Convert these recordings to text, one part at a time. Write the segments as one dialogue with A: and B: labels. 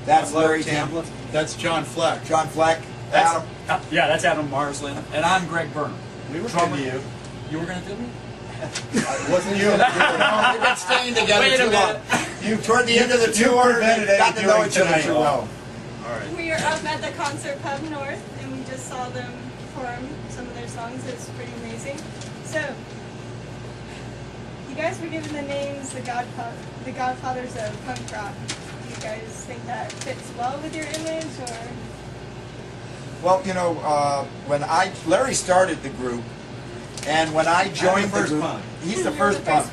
A: That's Larry Tamplin.
B: That's John Fleck.
A: John Fleck. Adam.
C: Yeah, that's Adam Marsland. And I'm Greg Burnham.
B: We were
C: Drummer.
B: into you.
C: You were going to do me?
A: It wasn't you. You've been staying together
C: Wait a
A: too long. You toward the end of the tour, got to know each other too well.
B: All right.
D: We are up at the Concert Pub North, and we just saw them perform some of their songs. It's pretty amazing. So, you guys were given the names the Godfathers of punk rock. Do you guys think that fits well with your image, or?
A: Well, you know, when Larry started the group, and when I joined the group, he's the first punk.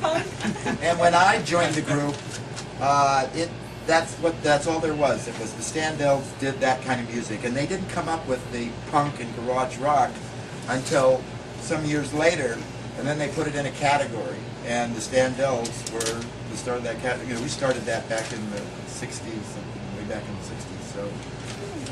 A: And when I joined the group, that's all there was. It was the Standells did that kind of music, and they didn't come up with the punk and garage rock until some years later, and then they put it in a category. And the Standells were the start of that category. You know, we started that back in the '60s, way back in the '60s. So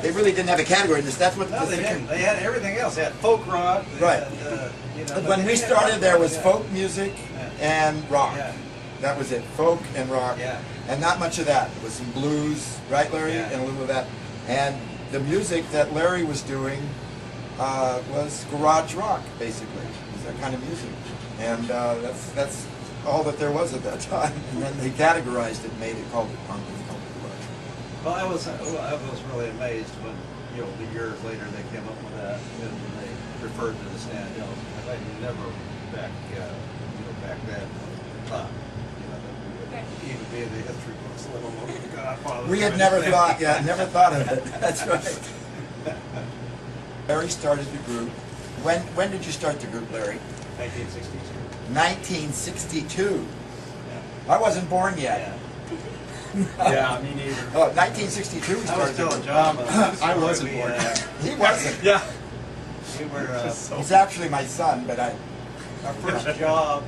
A: they really didn't have a category. That's what.
E: No, they didn't. They had everything else. They had folk rock. They
A: right.
E: Had, you know,
A: when we started, there was folk music and rock. Yeah. That was it. Folk and rock.
E: Yeah.
A: And not much of that. There was some blues, right, Larry?
E: Yeah.
A: And a little of that. And the music that Larry was doing was garage rock, basically. It was that kind of music. And that's all that there was at that time. And then they categorized it and made it called it punk and called it garage.
E: Well, I was really amazed when, you know, the years later they came up with that and they referred to the Standells. I never back then thought, you know, that we would even be in the history books, let alone the Godfather.
A: We had never thought, never thought of it. That's right. Larry started the group. When did you start the group, Larry?
E: 1962.
A: 1962. Yeah. I wasn't born yet.
E: Yeah.
C: Yeah, me neither.
A: Oh, 1962 we
E: I
A: started
E: was
A: the
E: telling
A: group.
E: John.
B: I wasn't born.
A: He wasn't.
C: Yeah.
E: We were.
A: He's actually my son, but I
E: Our first job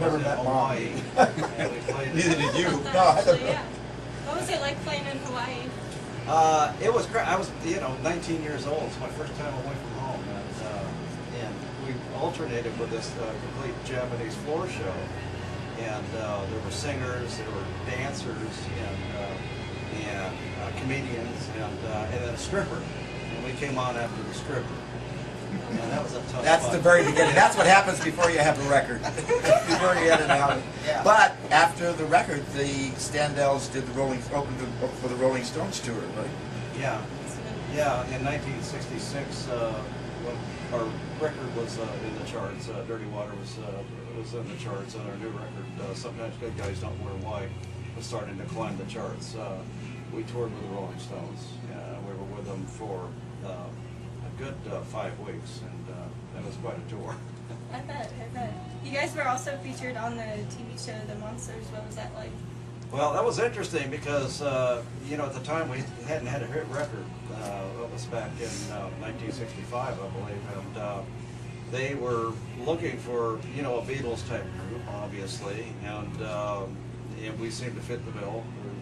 A: Never
E: was in
A: met
E: Hawaii. And we played.
B: Neither did you.
A: No, I don't know.
D: Yeah. What was it like playing in Hawaii?
E: It was great. I was, 19 years old. It's my first time away from home, and we alternated with this complete Japanese floor show. And there were singers, there were dancers, and comedians, and then a stripper. And we came on after the stripper. And that was a tough
A: That's
E: fight.
A: the very beginning. That's what happens before you have a record. Before you get it out.
E: Yeah.
A: But after the record, the Standells did opened for the Rolling Stones tour, right?
E: Yeah. Yeah, in 1966, when our record was in the charts, Dirty Water was in the charts, and our new record, Sometimes Good Guys Don't Wear White, was starting to climb the charts. We toured with the Rolling Stones. We were with them for a good 5 weeks, and that was quite a tour.
D: I bet. You guys were also featured on the TV show The Monsters. What was that like?
E: Well, that was interesting because, at the time we hadn't had a hit record. That was back in 1965, I believe, and they were looking for, a Beatles type group, obviously, and we seemed to fit the bill. We're,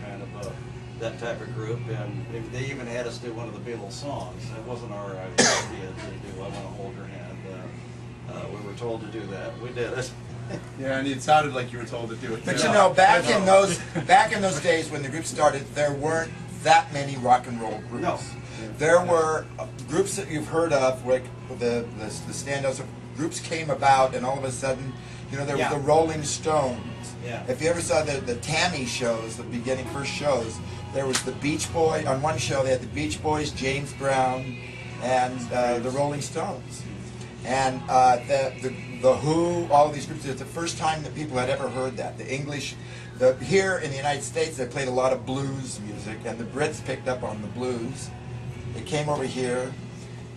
E: kind of that type of group, and they even had us do one of the Beatles songs. It wasn't our idea to do I Want to Hold Your Hand. We were told to do that. We did it.
B: Yeah, and it sounded like you were told to do it.
A: But
B: too.
A: back in those days when the group started, there weren't that many rock and roll groups.
E: No.
A: There were groups that you've heard of, like the Standells. Groups came about, and all of a sudden, there was the Rolling Stones.
E: Yeah.
A: If you ever saw the Tammy shows, the beginning first shows, there was the Beach Boys. On one show, they had the Beach Boys, James Brown, and the Rolling Stones. And the Who, all of these groups, it's the first time that people had ever heard that. The English, here in the United States, they played a lot of blues music, and the Brits picked up on the blues. They came over here,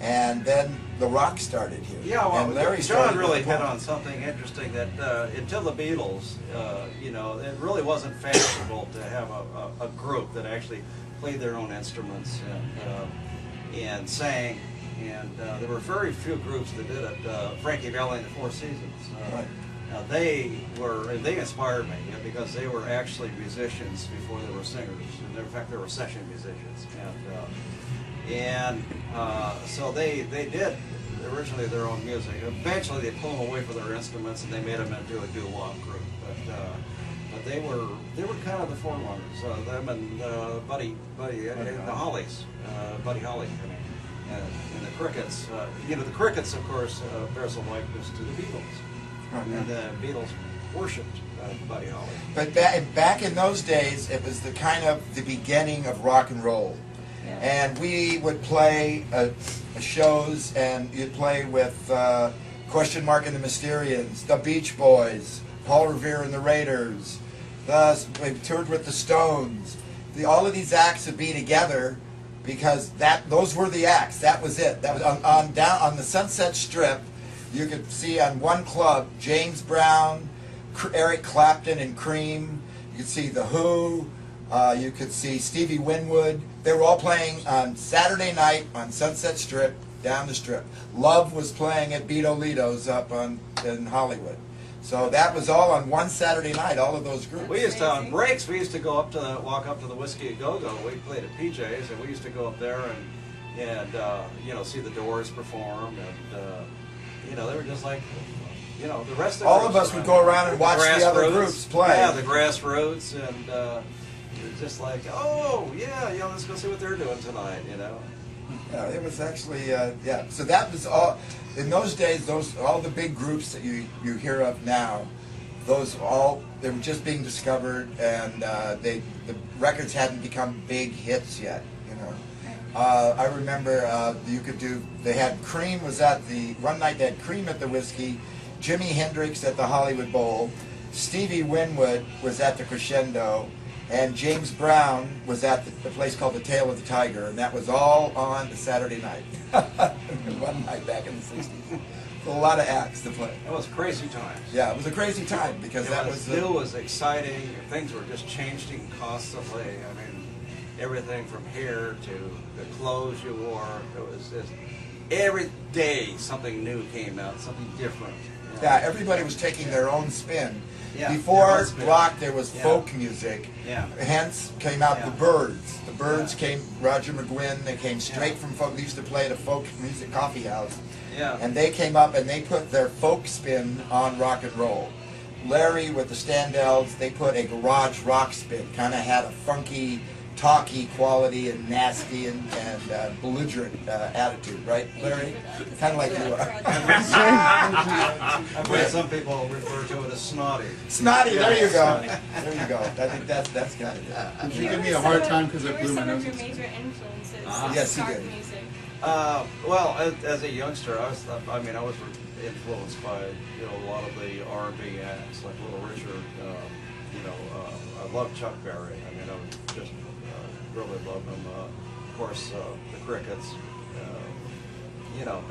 A: and then the rock started here.
E: Yeah, well,
A: and Larry
E: John really hit on something interesting that until the Beatles, it really wasn't fashionable to have a group that actually played their own instruments and sang. And there were very few groups that did it. Frankie Valli and the Four Seasons.
A: Right.
E: They inspired me because they were actually musicians before they were singers. And in fact, they were session musicians. So they did originally their own music. Eventually, they pulled them away from their instruments and they made them into a doo-wop group. But they were kind of the forerunners. Them and Buddy the Hollies, Buddy Holly. I mean, and the Crickets. You know, the Crickets, of course, bears a likeness to the Beatles, and the Beatles worshipped Buddy Holly.
A: But back in those days, it was the kind of the beginning of rock and roll.
D: Yeah.
A: And we would play shows, and you'd play with Question Mark and the Mysterians, the Beach Boys, Paul Revere and the Raiders. We toured with the Stones. All of these acts would be together because those were the acts. That was it. That was down on the Sunset Strip. You could see on one club James Brown, Eric Clapton and Cream. You could see The Who. You could see Stevie Winwood. They were all playing on Saturday night on Sunset Strip, down the strip. Love was playing at Beatolito's up in Hollywood. So that was all on one Saturday night, all of those groups.
E: We used to, on breaks, we used to go walk up to the Whiskey A Go-Go. We played at PJ's, and we used to go up there and you know, see the Doors perform, and you know, they were just like, you know, the rest of the
A: all of us would go around and watch the other groups play.
E: Yeah, the Grassroots, and it was just like, oh yeah, you know, let's go see what they're doing tonight, you know.
A: Yeah, it was actually yeah. So that was all. In those days, all the big groups that you hear of now, they were just being discovered, and the records hadn't become big hits yet. You know, I remember they had Cream was at one night they had Cream at the Whiskey, Jimi Hendrix at the Hollywood Bowl, Stevie Winwood was at the Crescendo, and James Brown was at the place called the Tail of the Tiger, and that was all on the Saturday night. One night back in the 60s. A lot of acts to play.
E: It was crazy times.
A: Yeah, it was a crazy time because
E: It was exciting. Things were just changing constantly. I mean, everything from hair to the clothes you wore. It was just every day something new came out, something different. You know?
A: Yeah, everybody was taking their own spin.
E: Yeah,
A: Before
E: their own spin.
A: rock, there was
E: Yeah.
A: folk music.
E: Yeah.
A: Hence came out
E: Yeah.
A: the Byrds. The Byrds
E: Yeah.
A: came, Roger McGuinn, they came straight
E: Yeah.
A: from folk. They used to play at a folk music coffee house.
E: Yeah.
A: And they came up and they put their folk spin on rock and roll. Larry with the Standells, they put a garage rock spin. Kind of had a funky, talky quality and nasty and belligerent attitude, right, Larry? Kind of like you are.
E: I've heard some people refer to it as snotty.
A: Snotty, there you go.
C: Snotty.
A: There you go. I think that's kind of it.
B: Did you give me a hard time because I
D: What
B: blew
D: were
B: my
D: some of
B: nose?
D: your major influences in
A: Yes, he
D: rock
A: did.
D: music?
E: Well, as a youngster, I was influenced by, you know, a lot of the R&B acts like Little Richard. You know, I love Chuck Berry. I mean, I was just really loved him. Of course, the Crickets. You know,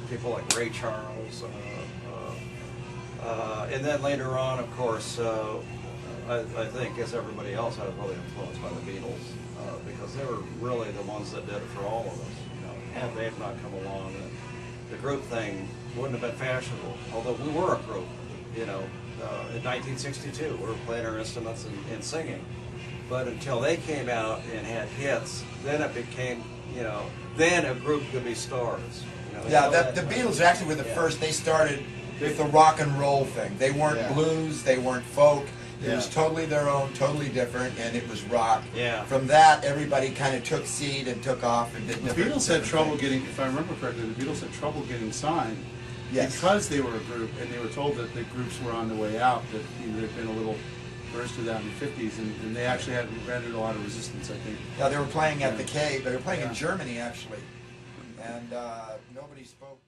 E: people like Ray Charles. And then later on, of course, I think, as everybody else, I was really influenced by the Beatles because they were really the ones that did it for all of us. You know, had they not come along, the group thing wouldn't have been fashionable. Although we were a group, you know, in 1962, we were playing our instruments and singing. But until they came out and had hits, then it became, you know, then a group could be stars. You know,
A: Yeah, the Beatles actually were the first. They started with the rock and roll thing. They weren't
E: Yeah.
A: blues, they weren't folk. It
E: Yeah.
A: was totally their own, totally different, and it was rock.
E: Yeah.
A: From that, everybody kind of took seed and took off and did
B: The
A: different
B: Beatles had
A: different
B: trouble
A: things.
B: getting, if I remember correctly, the Beatles had trouble getting signed
A: Yes.
B: because they were a group and they were told that the groups were on the way out, that there had been a little burst of that in the 50s, and they actually had rendered a lot of resistance, I think.
A: Yeah, they were playing at
B: Yeah.
A: the Cave. They were playing in
B: Yeah.
A: Germany, actually. And nobody spoke.